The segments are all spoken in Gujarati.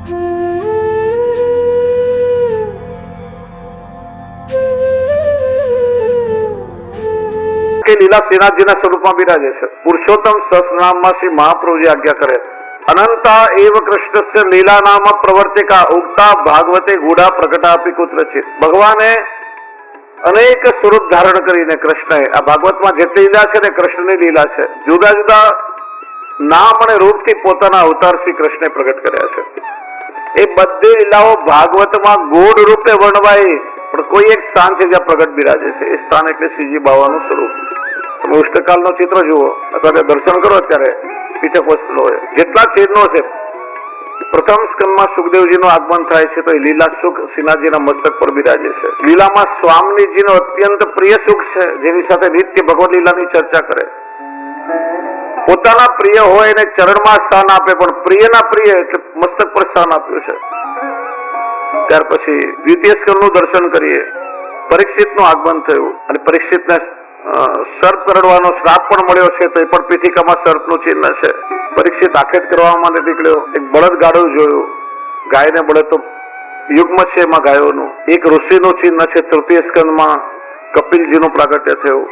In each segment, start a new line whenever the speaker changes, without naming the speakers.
કે લીલા શ્રીનાથજીના સ્વરૂપમાં બિરાજે છે. પુરુષોત્તમ સહસ્રનામમાં શ્રી મહાપ્રભુજી આજ્ઞા કરે, અનંતા એવ કૃષ્ણસ્ય લીલા નામ પ્રવર્તિકા ઉક્તા ભાગવતે ગૂઢા પ્રકટાપી કુત્રચિત. ભગવાને અનેક સ્વરૂપ ધારણ કરીને કૃષ્ણએ આ ભાગવતમાં જેટલી લીલા છે ને કૃષ્ણની લીલા છે. જુદા જુદા નામ અને રૂપથી પોતાના અવતાર શ્રી કૃષ્ણે પ્રગટ કર્યા છે. એ બધી લીલાઓ ભાગવતમાં ગૂઢ રૂપે વર્ણવાય, પણ કોઈ એક સ્થાન છે જ્યાં પ્રગટ બિરાજે છે. એ સ્થાન એટલે શ્રીજી બાવાનું સ્વરૂપ. તમે અષ્ટકાલનો ચિત્ર જુઓ અથવા દર્શન કરો અત્યારે પીઠક વસ્ત્રો હોય જેટલા ચિહ્નો છે. પ્રથમ સ્કંદમાં સુખદેવજીનું આગમન થાય છે તો એ લીલા સુખ શ્રીનાથજીના મસ્તક પર બિરાજે છે. લીલામાં સ્વામીજીનો અત્યંત પ્રિય સુખ છે જેની સાથે નિત્ય ભગવદ લીલાની ચર્ચા કરે. પોતાના પ્રિય હોય એને ચરણમાં સ્થાન આપે, પણ પ્રિયના પ્રિય એટલે મસ્તક પર સ્થાન આપ્યું છે. ત્યાર પછી દ્વિતીય સ્કંદનું દર્શન કરીએ. પરીક્ષિતનું આગમન થયું અને પરીક્ષિતને સર્પ કરડવાનો શ્રાપ પણ મળ્યો છે તો એ પણ પીઠિકામાં સર્પનું ચિહ્ન છે. પરીક્ષિત આખેટ કરવા માટે નીકળ્યો, એક બળદ ગાડું જોયું. ગાયને બળદ તો યુગ્મ છે એમાં ગાયોનું. એક ઋષિનું ચિહ્ન છે. તૃતીય સ્કંદમાં કપિલજીનું પ્રાગટ્ય થયું.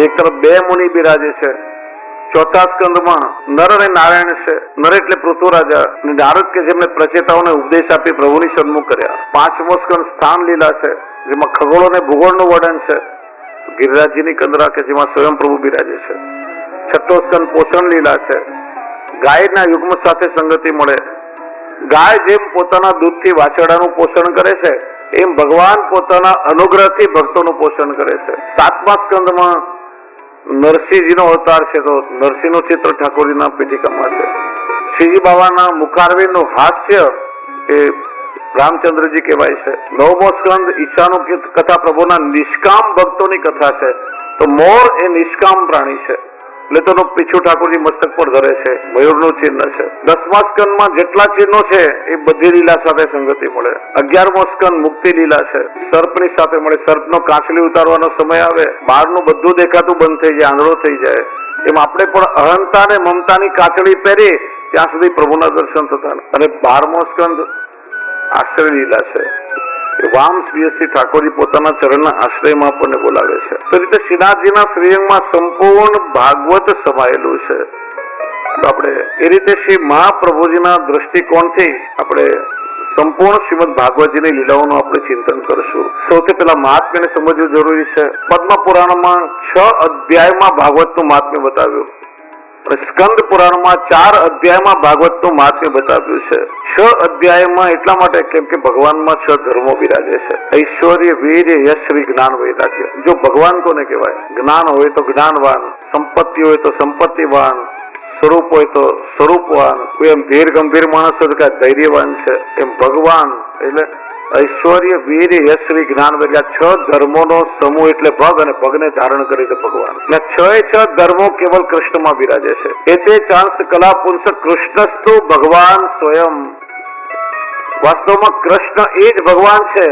એક તરફ બે મુનિ બિરાજે છે. ચોથા સ્કંદમાં નર અને નારાયણ છે. નર એટલે પૃથ્વીરાજા અને નારદ કે જેમને પ્રચેતાઓને ઉપદેશ આપી પ્રભુની સન્મુખ કર્યા. પાંચમો સ્કંદ સ્થાન લીલા છે જેમાં ખગોળ અને ભૂગોળનું વર્ણન છે. ગિરિરાજજીની કંદરા કે જેમાં સ્વયં પ્રભુ બિરાજે છે. છઠ્ઠો સ્કંદ પોષણ લીલા છે. ગાયના યુગ્મ સાથે સંગતિ મળે. ગાય જેમ પોતાના દૂધથી વાછરડાનું પોષણ કરે છે એમ ભગવાન પોતાના અનુગ્રહથી ભક્તોનું પોષણ કરે છે. સાતમા સ્કંદમાં નરસિંહજીનો અવતાર છે તો નરસિંહનું ચિત્ર ઠાકોરજીના પીઠિકામાં છે. શ્રીજી બાબાના મુખારવિંદનું હાસ્ય એ રામચંદ્રજી કહેવાય છે. નવમો સ્કંદ ઈચ્છાનું કથા પ્રભુના નિષ્કામ ભક્તોની કથા છે તો મોર એ નિષ્કામ પ્રાણી છે એટલે તેનો પીછું ઠાકોરજી મસ્તક પર ધરે છે. મયુરનું ચિહ્ન છે. દસમા સ્કંદમાં જેટલા ચિહ્નો છે એ બધી લીલા સાથે સંગતિ મળે. 11મો સ્કંદ મુક્તિ લીલા છે. સર્પની સાથે મળે. સર્પનો કાંચલી ઉતારવાનો સમય આવે, બહારનું બધું દેખાતું બંધ થઈ જાય, આંધળો થઈ જાય. એમ આપણે પણ અહંતા અને મમતાની કાંચળી પહેરી ત્યાં સુધી પ્રભુના દર્શન થતા. અને 12મો સ્કંદ આશ્રય લીલા છે. વામ શ્રીયસથી ઠાકોરજી પોતાના ચરણના આશ્રયમાં આપણને બોલાવે છે. તો રીતે શ્રીનાથજીના શ્રીઅંગમાં સંપૂર્ણ ભાગવત સમાયેલું છે. તો આપણે એ રીતે શ્રી મહાપ્રભુજીના દ્રષ્ટિકોણથી આપણે સંપૂર્ણ શ્રીમદ ભાગવતજીની લીલાઓનું આપણે ચિંતન કરશું. સૌથી પહેલા મહાત્મ્યને સમજવું જરૂરી છે. પદ્મ પુરાણમાં 6 અધ્યાયમાં ભાગવતનું મહાત્મ્ય બતાવ્યું. સ્કંદ પુરાણમાં 4 અધ્યાયમાં ભાગવતનું મહાત્મ્ય બતાવ્યું છે. 6 અધ્યાયમાં એટલા માટે કેમ કે ભગવાનમાં 6 ધર્મો બિરાજે છે. ઐશ્વર્ય, વીર્ય, યશ, શ્રી, જ્ઞાન, વૈરાગ્ય. જો ભગવાન કોને કહેવાય? જ્ઞાન હોય તો જ્ઞાનવાન, સંપત્તિ હોય તો સંપત્તિવાન, સ્વરૂપ હોય તો સ્વરૂપવાન. કોઈ એમ ધીર ગંભીર માણસ હોય તો ધૈર્યવાન છે. એમ ભગવાન એટલે ઐશ્વર્ય, વીર્ય, યશ, શ્રી, જ્ઞાન, વૈરાગ્ય. 6 ધર્મોનો સમૂહ એટલે ભગ, અને ભગને ધારણ કરી તો ભગવાન. ને 6 ધર્મો કેવલ કૃષ્ણમાં બિરાજે છે. એતે ચાંસ કલા પુંસ કૃષ્ણસ્તુ ભગવાન સ્વયં. વાસ્તવમાં કૃષ્ણ એ જ ભગવાન છે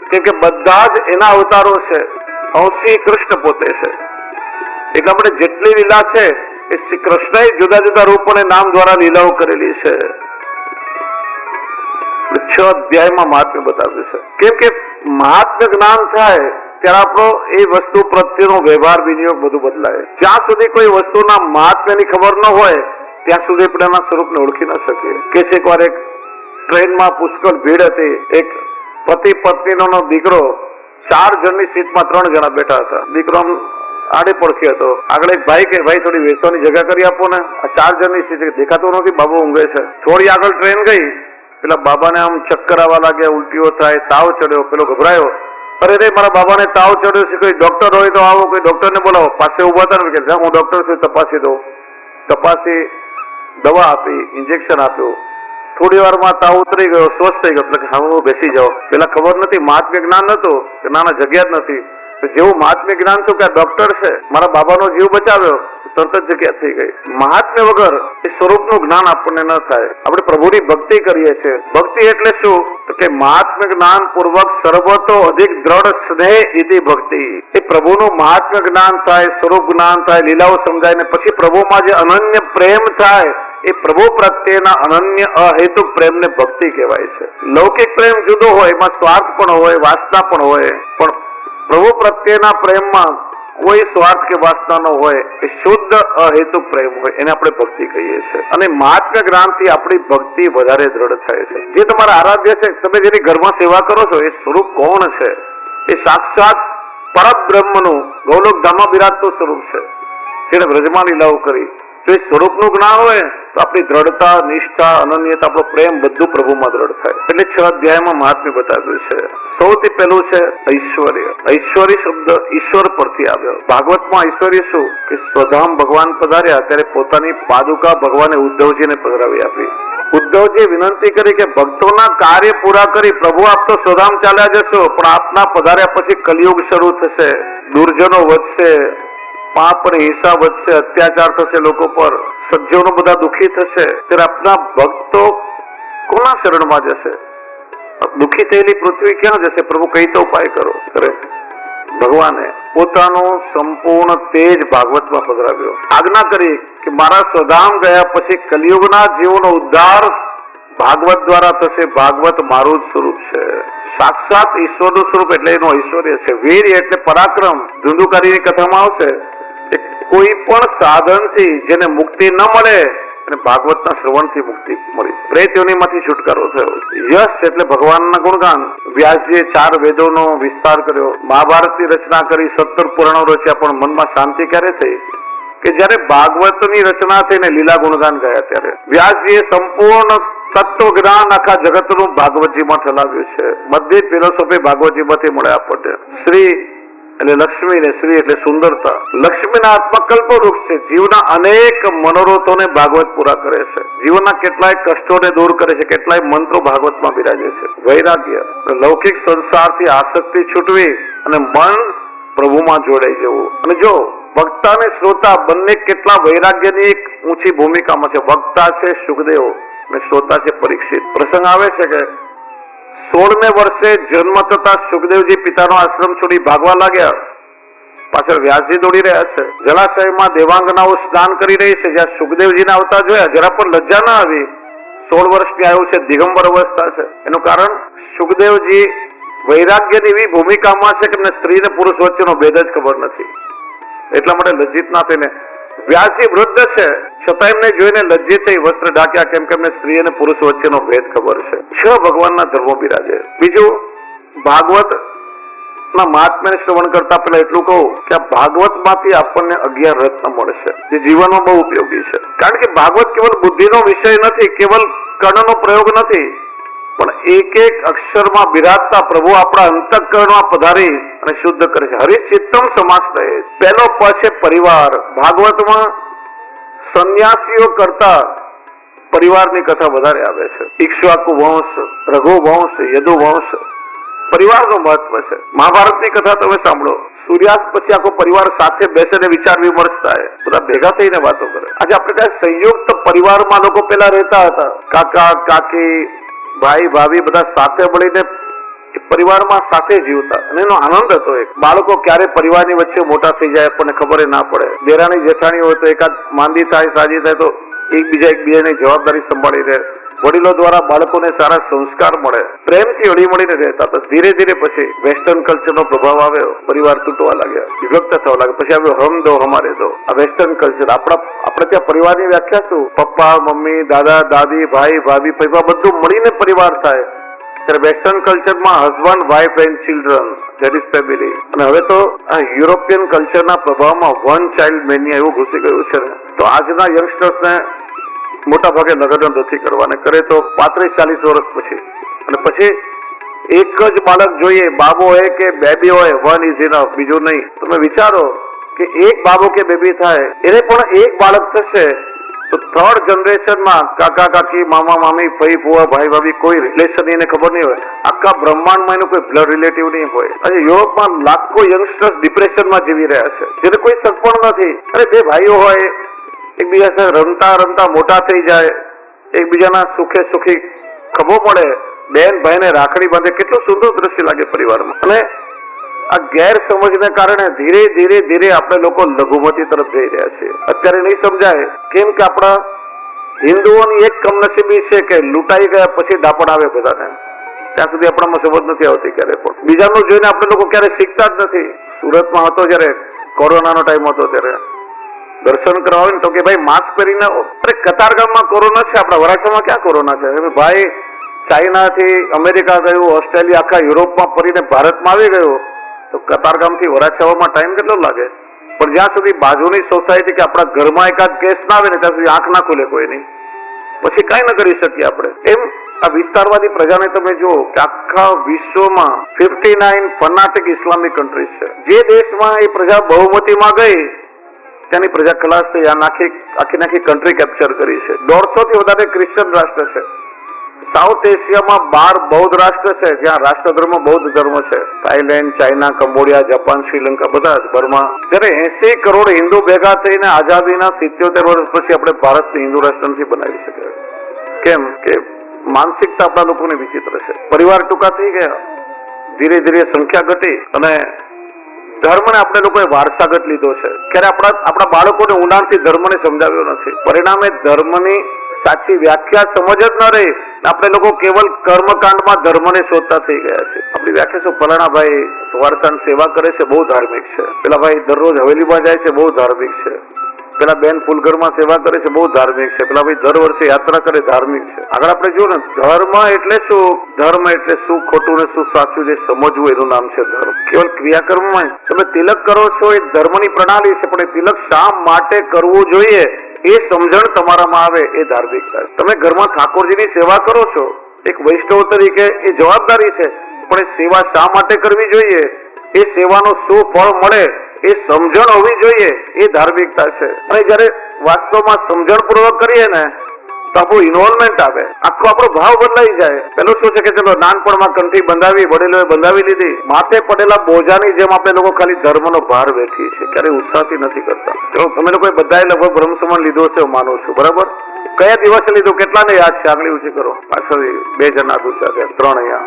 કેમ કે બધા જ એના અવતારો છે. અંશી કૃષ્ણ પોતે છે. એટલા માટે જેટલી લીલા છે એ શ્રી કૃષ્ણએ જુદા જુદા રૂપ અને નામ દ્વારા લીલાઓ કરેલી છે. 6 અધ્યાયમાં મહાત્મ્ય બતાવ્યું છે. કેમ કે મહાત્મ્ય જ્ઞાન થાય ત્યારે આપણો એ વસ્તુ પ્રત્યેનો વ્યવહાર વિનિયોગ બધું બદલાય. જ્યાં સુધી કોઈ વસ્તુના મહાત્મ્યની ખબર ન હોય ત્યાં સુધી આપણે એના સ્વરૂપને ઓળખી ન શકીએ. કે એકવાર એક ટ્રેનમાં પુષ્કળ ભીડ હતી. એક પતિ પત્નીનો દીકરો 4 જણની સીટમાં 3 જણા બેઠા હતા. દીકરો આડે પડખી હતો. આગળ એક ભાઈ કે ભાઈ થોડી બેસવાની જગ્યા કરી આપો ને, આ 4 જણની સીટ દેખાતું નથી, બાબુ ઊંઘે છે. થોડી આગળ ટ્રેન ગઈ, પેલા બાબાને આમ ચક્કર આવવા લાગ્યા, ઉલટીઓ થાય, તાવ ચડ્યો. પેલો ગભરાયો, અરે રે મારા બાબાને તાવ ચડ્યો છે, કોઈ ડોક્ટર હોય તો આવો, કોઈ ડોક્ટરને બોલાવો. પાસે ઉભા હતા ને કે હું ડોક્ટર છું, તપાસી દો. તપાસી, દવા આપી, ઇન્જેક્શન આપ્યું. થોડી વારમાં તાવ ઉતરી ગયો, સ્વસ્થ થઈ ગયો. એટલે હું બેસી જાઓ. પેલા ખબર નથી, મહાત્મ્ય જ્ઞાન નતું કે નાના જગ્યા જ નથી. જેવું મહાત્મ્ય જ્ઞાન તો કે આ ડોક્ટર છે, મારા બાબાનો જીવ બચાવ્યો, તરત જ જગ્યા થઈ ગઈ. મહાત્મ્ય વગર એ સ્વરૂપનું જ્ઞાન આપણને ન થાય. આપણે પ્રભુની ભક્તિ કરીએ છીએ. ભક્તિ એટલે શું? તો કે મહાત્મ્ય જ્ઞાન પૂર્વક સર્વતો અધિક દ્રઢ સ્નેહ ઇતિ ભક્તિ. એ પ્રભુનું મહાત્મ્ય જ્ઞાન થાય, સ્વરૂપ જ્ઞાન થાય, લીલાઓ સમજાય ને પછી પ્રભુમાં જે અનન્ય પ્રેમ થાય એ પ્રભુ પ્રત્યેના અનન્ય અહેતુક પ્રેમને ભક્તિ કહેવાય છે. લૌકિક પ્રેમ જુદો હોય, એમાં સ્વાર્થ પણ હોય, વાસના પણ હોય, પણ પ્રભુ પ્રત્યેના પ્રેમમાં કોઈ સ્વાર્થ કે વાસના ન હોય, એ શુદ્ધ અહેતુક પ્રેમ હોય, એને આપણે ભક્તિ કહીએ છીએ. અને મહાત્મ્ય જ્ઞાનથી આપણી ભક્તિ વધારે દ્રઢ થાય છે. જે તમારા આરાધ્ય છે, તમે જેની ઘરમાં સેવા કરો છો, એ સ્વરૂપ કોણ છે? એ સાક્ષાત પરબ્રહ્મનું ગૌલોક ધામમાં બિરાજતું સ્વરૂપ છે, જેને વ્રજમાં લીલાઓ કરી. જો એ સ્વરૂપનું જ્ઞાન હોય તો આપણી દ્રઢતા, નિષ્ઠા, અનન્યતા, આપણો પ્રેમ બધું પ્રભુમાં દ્રઢ થાય. એટલે 6 અધ્યાયમાં મહાત્મ્ય બતાવ્યું છે. સૌથી પહેલું છે ઐશ્વર્ય. ઐશ્વર્ય શબ્દ ઈશ્વર પરથી આવ્યો. ભાગવતમાં ઐશ્વર્ય શું કે સ્વધામ ભગવાન પધાર્યા ત્યારે પોતાની પાદુકા ભગવાને ઉદ્ધવજીને પધરાવી આપી. ઉદ્ધવજી વિનંતી કરી કે ભક્તોના કાર્ય પૂરા કરી પ્રભુ આપ તો સ્વધામ ચાલ્યા જશો, પણ આપના પધાર્યા પછી કલિયુગ શરૂ થશે, દુર્જનો વધશે, પાપની હિંસા વધશે, અત્યાચાર થશે લોકો પર, સજ્જનો બધા દુઃખી થશે, ત્યારે આપના ભક્તો કોના શરણમાં જશે? દુઃખી થયેલી પૃથ્વી ક્યાં જશે? પ્રભુ કઈ તો ઉપાય કરો. કરે ભગવાને પોતાનો સંપૂર્ણ તેજ ભાગવતમાં પધરાવ્યો. આજ્ઞા કરી કે મારા સ્વધામ ગયા પછી કલિયુગના જીવોનો ઉદ્ધાર ભાગવત દ્વારા થશે. ભાગવત મારું જ સ્વરૂપ છે, સાક્ષાત ઈશ્વરનું સ્વરૂપ, એટલે એનું ઐશ્વર્ય છે. વીર એટલે પરાક્રમ. ધુંધુકારીની કથામાં આવશે કે કોઈ પણ સાધનથી જેને મુક્તિ ન મળે અને ભાગવતના શ્રવણથી મુક્તિ મળી, પ્રેત યોનિમાંથી છુટકારો થયો. યશ એટલે ભગવાનના ગુણગાન. વ્યાસજીએ 4 વેદોનો વિસ્તાર કર્યો, મહાભારતની રચના કરી, 17 પુરાણો રચ્યા, પણ મનમાં શાંતિ ક્યારે થઈ કે જ્યારે ભાગવતની રચના થઈને લીલા ગુણગાન ગયા ત્યારે. વ્યાસજીએ સંપૂર્ણ તત્વ જ્ઞાન આખા જગતનું ભાગવતજીમાં ઠલાવ્યું છે. બધી ફિલોસોફી ભાગવતજીમાંથી મળે આપણને. શ્રી એટલે લક્ષ્મી ને શ્રી એટલે સુંદરતા. લક્ષ્મીના આત્મા કલ્પવૃક્ષ છે. જીવના અનેક મનોરથોને ભાગવત પૂરા કરે છે. જીવનના કેટલાય કષ્ટોને દૂર કરે છે. કેટલાય મંત્રો ભાગવતમાં બિરાજે છે. વૈરાગ્ય લૌકિક સંસારથી આસક્તિ છૂટવી અને મન પ્રભુમાં જોડાઈ જવું. અને જો વક્તા અને શ્રોતા બંને કેટલા વૈરાગ્યની એક ઊંચી ભૂમિકામાં છે. વક્તા છે સુખદેવ અને શ્રોતા છે પરીક્ષિત. પ્રસંગ આવે છે કે 16મે વર્ષે જન્મ થતા સુખદેવજી પિતાનો આશ્રમ છોડી ભાગવા લાગ્યા. પાછળ વ્યાસજી દોડી રહ્યા છે. જળાશયમાં દેવાંગનાઓ સ્નાન કરી રહી છે. જ્યાં સુખદેવજીને આવતા જોયા, જરા પણ લજ્જા ના આવી. 16 વર્ષની આયુ છે, દિગંબર અવસ્થા છે. એનું કારણ સુખદેવજી વૈરાગ્યની એવી ભૂમિકામાં છે કે એમને સ્ત્રી અને પુરુષ વચ્ચેનો ભેદ જ ખબર નથી. એટલા માટે લજ્જિત ના થઈને, વ્યાસજી વૃદ્ધ છે છતાં એમને જોઈને લજ્જિત થઈ વસ્ત્ર ઢાંક્યા, કેમ કે એમને સ્ત્રી અને પુરુષ વચ્ચેનો ભેદ ખબર છે. 6 ભગવાનના ધર્મો બિરાજે. બીજું, ભાગવત ના મહાત્મ્યને શ્રવણ કરતા પહેલા એટલું કહું કે આ ભાગવતમાંથી આપણને 11 રત્ન મળશે, જે જીવનમાં બહુ ઉપયોગી છે. કારણ કે ભાગવત કેવલ બુદ્ધિનો વિષય નથી, કેવલ કર્ણનો પ્રયોગ નથી, પણ એક એક અક્ષરમાં બિરાજતા પ્રભુ આપણા અંતઃકરણમાં પધારી અને શુદ્ધ કરે છે. હરિચિત્તમ સમાસ રહે. પહેલો પ છે પરિવાર. ભાગવતમાં સંન્યાસીઓ કરતા પરિવારની કથા વધારે આવે છે. ઇક્ષ્વાકુ વંશ, રઘુ વંશ, યદુ વંશ, પરિવારનું મહત્વ છે. મહાભારતની કથા તમે સાંભળો, સૂર્યાસ્ત પછી આખો પરિવાર સાથે બેસીને વિચાર વિમર્શ થાય, બધા ભેગા થઈને વાતો કરે. આજે આપણે ત્યાં સંયુક્ત પરિવારમાં લોકો પેલા રહેતા હતા, કાકા કાકી, ભાઈ ભાભી, બધા સાથે મળીને પરિવારમાં સાથે જીવતા અને એનો આનંદ હતો. એક બાળકો ક્યારે પરિવારની વચ્ચે મોટા થઈ જાય આપણને ખબર ના પડે. દેરાણી જેઠાણી હોય તો એકાદ માંદી થાય, સાજી થાય તો એકબીજાની જવાબદારી સંભાળી રહે. વડીલો દ્વારા બાળકોને સારા સંસ્કાર મળે, પ્રેમથી હળી મળીને રહેતા હતા. ધીરે ધીરે પછી વેસ્ટર્ન કલ્ચરનો પ્રભાવ આવ્યો, પરિવાર તૂટવા લાગ્યા, વિભક્ત થવા લાગ્યા. પછી આવ્યો હમ દો હમારે દો, આ વેસ્ટર્ન કલ્ચર. આપણે ત્યાં પરિવારની વ્યાખ્યા શું? પપ્પા મમ્મી, દાદા દાદી, ભાઈ ભાભી, પરિવાર બધું મળીને પરિવાર થાય. ત્યારે વેસ્ટર્ન કલ્ચરમાં husband, wife and children, that is family. અને હવે તો આ યુરોપિયન કલ્ચરના પ્રભાવમાં વન ચાઇલ્ડ મેનિયા એવું ઘૂસી ગયું છે ને, તો આજના યંગસ્ટર્સને મોટા ભાગે લગ્ન નથી કરવાને, કરે તો 35-40 વર્ષ પછી. અને પછી એક જ બાળક જોઈએ, બાબો હોય કે બેબી હોય, વન ઇઝ ઇનફ, બીજું નહીં. તમે વિચારો કે એક બાબો કે બેબી થાય, એને પણ એક બાળક થશે તો 3rd જનરેશનમાં કાકા કાકી, મામા મામી, ફઈ ફુવા, ભાઈ ભાભી, કોઈ રિલેશન એને ખબર નહીં હોય. આખા બ્રહ્માંડમાં એનું કોઈ બ્લડ રિલેટિવ નહીં હોય. આજે યુરોપમાં લાખો યંગસ્ટર્સ ડિપ્રેશનમાં જીવી રહ્યા છે, જેને કોઈ શક પણ નથી. અરે 2 ભાઈઓ હોય, એકબીજા સાથે રમતા રમતા મોટા થઈ જાય, એકબીજાના સુખે સુખી ખભો પડે, બેન ભાઈને રાખડી બાંધે, કેટલું સુંદર દ્રશ્ય લાગે પરિવારમાં. અને આ ગેરસમજને કારણે ધીરે ધીરે આપણે લોકો લઘુમતી તરફ જઈ રહ્યા છીએ. અત્યારે નહીં સમજાય, કેમ કે આપણા હિન્દુઓની એક કમનસીબી છે કે લૂંટાઈ ગયા પછી દાપણ આવે બધાને, ત્યાં સુધી આપણામાં સમજ નથી આવતી ક્યારે પણ. બીજાનું જોઈને આપણે લોકો ક્યારે શીખતા જ નથી. સુરતમાં હતો જયારે કોરોનાનો ટાઈમ હતો ત્યારે દર્શન કરવા હોય ને તો કે ભાઈ માસ્ક પહેરીને, અરે કતારગામમાં કોરોના છે, આપણા વરાછામાં ક્યાં કોરોના છે? ભાઈ ચાઇનાથી અમેરિકા ગયું, ઓસ્ટ્રેલિયા, આખા યુરોપમાં ફરીને ભારતમાં આવી ગયો તો કતારગામથી વરાછામાં ટાઈમ કેટલો લાગે? પણ જ્યાં સુધી બાજુની સોસાયટી કે આપણા ઘરમાં એકાદ કેસ ના આવે ને ત્યાં સુધી આંખ ના ખુલે કોઈ નહીં, પછી કઈ ન કરી શકીએ આપણે. એમ આ વિસ્તારવાદી પ્રજાને તમે જુઓ કે આખા વિશ્વમાં 59 ફનાટિક ઇસ્લામિક કન્ટ્રીઝ છે. જે દેશમાં એ પ્રજા બહુમતીમાં ગઈ ત્યાંની પ્રજા ખલાસ થઈ. આ આખી કન્ટ્રી કેપ્ચર કરી છે. 150 થી વધારે ક્રિશ્ચિયન રાષ્ટ્ર છે. સાઉથ એશિયામાં 12 બૌદ્ધ રાષ્ટ્ર છે જ્યાં રાષ્ટ્રધર્મ બૌદ્ધ ધર્મ છે. Thailand, China, Cambodia, Japan, Sri Lanka, બધા જ. બર્મા. જ્યારે 80 કરોડ હિન્દુ ભેગા થઈને આઝાદીના 77 વર્ષ પછી આપણે ભારતને હિન્દુ રાષ્ટ્ર નથી બનાવી શક્યા. કેમ કે માનસિકતા આપણા લોકોની વિચિત્ર છે. પરિવાર ટૂંકા થઈ ગયા, ધીરે ધીરે સંખ્યા ઘટી અને ધર્મને આપણે લોકોએ વારસાગત લીધો છે. ક્યારે આપણા બાળકોને ઊંડાણથી ધર્મને સમજાવ્યો નથી. પરિણામે ધર્મની સાચી વ્યાખ્યા સમજ જ ન રહી. આપણે લોકો કેવલ કર્મકાંડમાં ધર્મને શોધતા થઈ ગયા છે. આપણી વ્યાખ્યા શું? ફલાણા ભાઈ સવાર સાંજ સેવા કરે છે, બહુ ધાર્મિક છે. પેલા ભાઈ દરરોજ હવેલીમાં જાય છે, બહુ ધાર્મિક છે. પેલા બેન ફૂલઘરમાં સેવા કરે છે, બહુ ધાર્મિક છે. પેલા ભાઈ દર વર્ષે યાત્રા કરે, ધાર્મિક છે. આગળ આપણે જો ને ધર્મ એટલે શું, ધર્મ એટલે શું ખોટું ને શું સાચું જે સમજવું એનું નામ છે ધર્મ. કેવલ ક્રિયાકર્મમાં તમે તિલક કરો છો એ ધર્મની પ્રણાલી છે, પણ એ તિલક શા માટે કરવું જોઈએ એ સમજણ તમારામાં આવે એ ધાર્મિકતા. તમે ઘરમાં ઠાકોરજીની સેવા કરો છો એક વૈષ્ણવ તરીકે, એ જવાબદારી છે, પણ એ સેવા શા માટે કરવી જોઈએ, એ સેવાનો શું ફળ મળે એ સમજણ હોવી જોઈએ, એ ધાર્મિકતા છે. અને જયારે વાસ્તવમાં સમજણપૂર્વક કરીએ ને તો આપણું ઇન્વોલ્વમેન્ટ આવે, આખો આપણો ભાવ બદલાઈ જાય. પેલું શું છે કે ચલો નાનપણમાં કંઠી બંધાવી, વડીલોએ બંધાવી લીધી, માથે પડેલા બોજાની જેમ આપણે લોકો ખાલી ધર્મનો ભાર વેઠીએ છીએ, ક્યારેય ઉત્સાહથી નથી કરતા. ચલો તમે લોકોએ બધાએ લગભગ બ્રહ્મ સમાન લીધો છે હું માનું છું, બરાબર? કયા દિવસે લીધું, કેટલાને યાદ છે? આગળ ઊંચી કરો. પાછળ 2 જણ હાથ ઊંચા છે, 3 અહીંયા.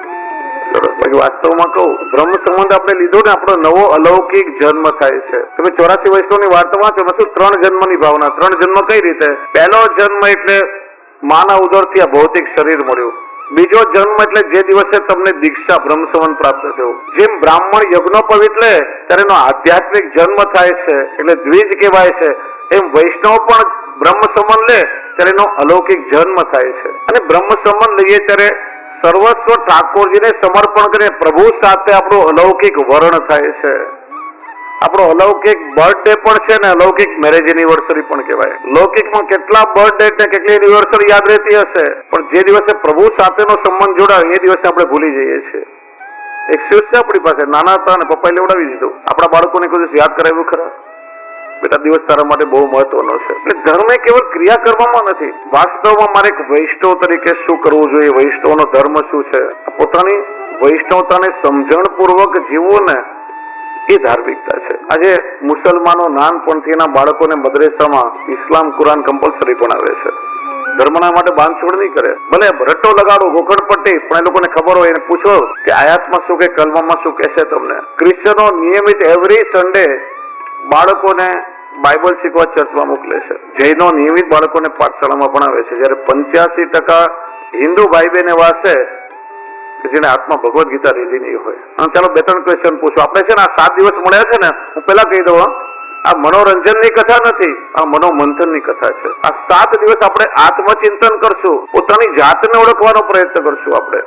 બાકી વાસ્તવમાં કહું, બ્રહ્મ સંબંધ આપણે લીધો ને આપણો નવો અલૌકિક જન્મ થાય છે. તમે 84 વૈષ્ણવની વાર્તા વાંચો ને શું 3 જન્મની ભાવના. 3 જન્મ કઈ રીતે? પહેલો જન્મ એટલે માના ઉદરથી આ ભૌતિક શરીર મળ્યું. બીજો જન્મ એટલે જે દિવસે તમને દીક્ષા બ્રહ્મ સંબંધ પ્રાપ્ત થયો. જેમ બ્રાહ્મણ યજ્ઞોપવિત લે ત્યારે એનો આધ્યાત્મિક જન્મ થાય છે એટલે દ્વિજ કહેવાય છે, એમ વૈષ્ણવ પણ બ્રહ્મ સંબંધ લે ત્યારે એનો અલૌકિક જન્મ થાય છે. અને બ્રહ્મ સંબંધ લઈએ ત્યારે સર્વસ્વ ઠાકોરજીને સમર્પણ કરીને પ્રભુ સાથે આપણું અલૌકિક વર્ણ થાય છે. આપણો અલૌકિક બર્થડે પણ છે ને અલૌકિક મેરેજ એનિવર્સરી પણ કહેવાય. લૌકિકમાં કેટલા બર્થડે ને કેટલી એનિવર્સરી યાદ રહેતી હશે, પણ જે દિવસે પ્રભુ સાથેનો સંબંધ જોડાય એ દિવસે આપણે ભૂલી જઈએ છીએ. એક શિવ છે આપણી પાસે, નાના હતા અને પપ્પાએ લેવડાવી દીધું. આપણા બાળકોને કોઈ દિવસ યાદ કરાવ્યું ખરા? બેટા દિવસ તારા માટે બહુ મહત્વનો છે. એટલે ધર્મ એ કેવલ ક્રિયા કરવામાં નથી, વાસ્તવમાં મારે એક વૈષ્ણવ તરીકે શું કરવું જોઈએ, વૈષ્ણવનો ધર્મ શું છે, પોતાની વૈષ્ણવતાને સમજણપૂર્વક જીવવું ને એ ધાર્મિકતા છે. આજે મુસલમાનો નાનપણથી એના બાળકોને મદ્રેસામાં ઇસ્લામ કુરાન કમ્પલસરી ભણાવે છે. ધર્મના માટે બાંધછોડ નહીં કરે, ભલે રટ્ટો લગાડો, ગોખણપટ્ટી, પણ એ લોકોને ખબર હોય એને પૂછો કે આયાતમાં શું કે કલમામાં શું કહેશે તમને. ક્રિશ્ચનો નિયમિત એવરી સન્ડે બાળકોને બાઇબલ શીખવા ચર્ચમાં મોકલે છે. જૈનો નિયમિત બાળકોને પાઠશાળામાં ભણાવે છે. જયારે 85% હિન્દુ ભાઈ બહેન એવા છે કે જેને હાથમાં ભગવદ ગીતા લીધી નહીં હોય. અને ચાલો 2-3 ક્વેશ્ચન પૂછો. આપણે છે ને આ 7 દિવસ મળ્યા છે ને, હું પેલા કહી દઉં, આ મનોરંજનની કથા નથી, આ મનોમંથનની કથા છે. આ 7 દિવસ આપણે આત્મચિંતન કરશું, પોતાની જાતને ઓળખવાનો પ્રયત્ન કરશું આપણે,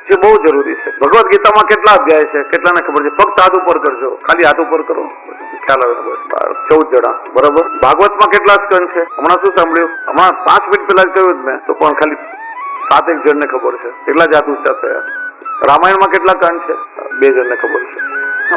જે બહુ જરૂરી છે. ભગવદ ગીતામાં કેટલા અધ્યાય છે કેટલાને ખબર છે? ફક્ત હાથ ઉપર કરજો, ખાલી હાથ ઉપર કરો, ખ્યાલ આવે. 14 જણા, બરાબર. ભાગવતમાં કેટલા સ્કંદ છે? હમણાં શું સાંભળ્યું? હમણાં 5 મિનિટ પહેલા કહ્યું જ મેં, તો પણ ખાલી 7 જણને ખબર છે, એટલા જ હાથ ઊંચા થયા. રામાયણમાં કેટલા કાંડ છે? 2 જણને ખબર છે.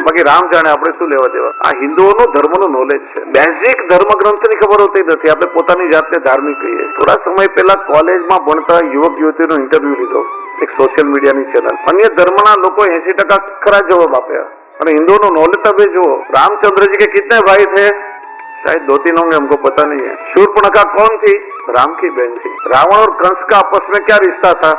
બાકી રામ જાણે, આપણે શું લેવા દેવા? આ હિન્દુઓનું ધર્મનું નોલેજ છે, બેઝિક ધર્મ ગ્રંથની ખબર હોતી નથી. આપણે પોતાની જાતને ધાર્મિક કહીએ. થોડા સમય પહેલા કોલેજમાં ભણતા યુવક યુવતીનો ઇન્ટરવ્યુ લીધો એક સોશિયલ મીડિયાની ચેનલ. અન્ય ધર્મના લોકો 80% ખરા જવાબ આપ્યા, અને हिंदुओं नॉलेज तब जो रामचंद्र जी के कितने भाई थे? शायद 2-3 होंगे, हमको पता नहीं है। शूर्पणखा कौन थी? राम की बहन थी। रावण और कंस का आपस में क्या रिश्ता था?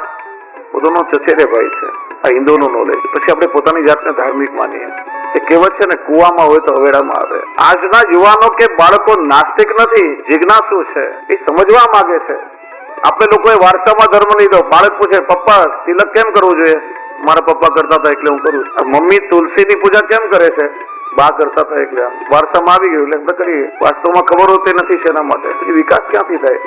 वो दोनों चचेरे भाई थे। આ હિન્દુઓનું નોલેજ. પછી આપણે પોતાની જાતને ધાર્મિક માનીએ. એ કહેવત છે ને, કુવામાં હોય તો હવેડામાં આવે. આજના યુવાનો કે બાળકો નાસ્તિક નથી, જિજ્ઞાસુ છે. એ સમજવા માંગે છે આપણે લોકોએ વારસામાં ધર્મ લીધો. બાળક પૂછે પપ્પા તિલક કેમ કરવું જોઈએ? મારા પપ્પા કરતા હતા એટલે હું કરું છું. મમ્મી તુલસીની પૂજા કેમ કરે છે? બા કરતા હતા એટલે વારસામાં આવી ગયું એટલે આપણે કરીએ. વાસ્તવમાં ખબર હોતી નથી શેના માટે. પછી વિકાસ ક્યાંથી થાય?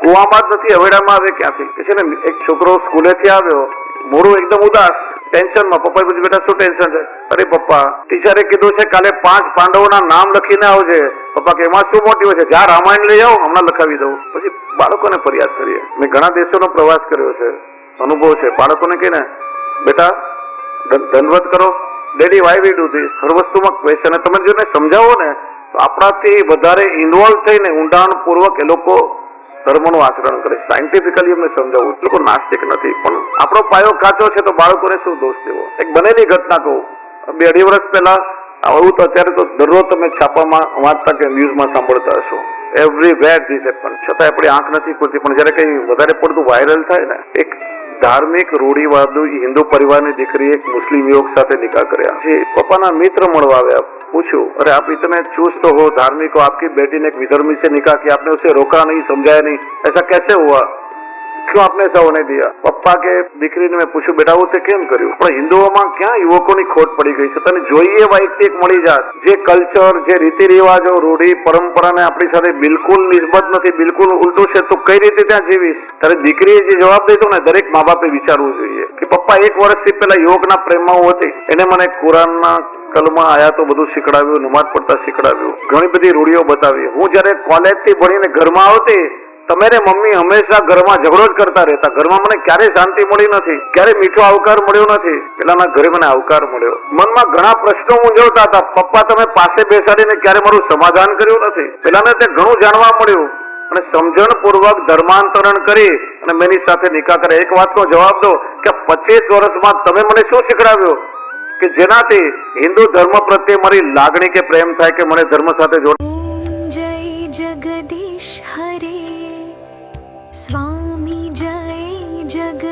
કુવામાં જ નથી, હવેડામાં આવે ક્યાંથી? છે ને, એક છોકરો સ્કૂલેથી આવ્યો, મોઢું એકદમ ઉદાસ, ટેન્શનમાં. પપ્પા પૂછ્યું બેટા શું ટેન્શન છે? અરે પપ્પા ટીચરે કીધું છે કાલે 5 પાંડવોના નામ લખીને આવજે. પપ્પા કે એમાં શું મોટી હોય છે? જા રામાયણ લઈ આવો, હમણાં લખાવી દઉં. પછી બાળકોને ફરિયાદ કરીએ. મેં ઘણા દેશોનો પ્રવાસ કર્યો છે, અનુભવ છે. બાળકોને કહીને બેટા દંડવત કરો, daddy why we do this. હર વસ્તુમાં ક્વેશ્ચન. અને તમે જો સમજાવો ને તો આપણાથી વધારે ઇન્વોલ્વ થઈને ઊંડાણપૂર્વક એ લોકો ધર્મનું આચરણ કરે. સાયન્ટિફિકલી એમને સમજાવવું. લોકો નાસ્તિક નથી, પણ આપણો પાયો કાચો છે તો બાળકોને શું દોષ દેવો? એક બનેલી ઘટના કહું. 2-2.5 વર્ષ પહેલા આવું તો અત્યારે તો દરરોજ તમે છાપામાં વાંચતા કે ન્યૂઝમાં સાંભળતા હશો. Everywhere this happen. છતાં આપણી આંખ નથી ખુલતી. પણ જયારે કઈ વધારે પડતું વાયરલ થાય ને, એક ધાર્મિક રૂઢિવાદી હિન્દુ પરિવારની દીકરી એક મુસ્લિમ યુવક સાથે નિકાહ કર્યા. જે પપ્પાના મિત્ર મળવા આવ્યા. पूछूं, अरे आप इतने चुस्त हो, धार्मिक हो, आपकी बेटी ने एक विधर्मी से निकाह किया, आपने उसे रोका नहीं, समझाया नहीं, ऐसा कैसे हुआ? क्यों आपने ऐसा होने दिया? पप्पा के दीकरी ने मैं पूछूं बेटा वो ते केम कर्યું? પણ હિન્દુઓમાં ક્યાં યુવકોની ખોટ પડી ગઈ છે? તને જોઈએ એવા એક મળી જાત જે કલ્ચર, જે રીતિ રિવાજો, રૂઢી પરંપરાને આપણી સાથે બિલકુલ નિસ્બત નથી, બિલકુલ ઉલટું છે, તો કઈ રીતે ત્યાં જીવીશ? ત્યારે દીકરીએ જે જવાબ દીધો ને, દરેક મા બાપે વિચારવું જોઈએ કે પપ્પા 1 વર્ષથી પહેલા યુવકના પ્રેમમાં હું હતી, એને મને કુરાનના કલમા આયાતો બધું શીખડાવ્યું, નમાઝ પડતા શીખડાવ્યું, ઘણી બધી રૂઢીઓ બતાવી. હું જયારે કોલેજથી ભણીને ઘરમાં આવતી, તમે ને મમ્મી હંમેશા ઘરમાં ઝઘડો જ કરતા રહેતા. ઘરમાં મને ક્યારે શાંતિ મળી નથી, ક્યારે મીઠો આવકાર મળ્યો નથી. પેલાના ઘરે મને આવકાર મળ્યો. મનમાં ઘણા પ્રશ્નો મૂંઝવતા હતા. પપ્પા તમે પાસે બેસાડીને ક્યારે મારું સમાધાન કર્યું નથી. પેલાને તે ઘણું જાણવા મળ્યું અને સમજણપૂર્વક ધર્માંતરણ કરી અને મેની સાથે નિકાહ કરે. એક વાતનો જવાબ દો કે 25 વર્ષમાં તમે મને શું શીખડાવ્યો કે જેનાથી હિન્દુ ધર્મ પ્રત્યે મારી લાગણી કે પ્રેમ થાય કે મને ધર્મ સાથે જોડ.
જય જગદીશ હરે સ્વામી જય જગ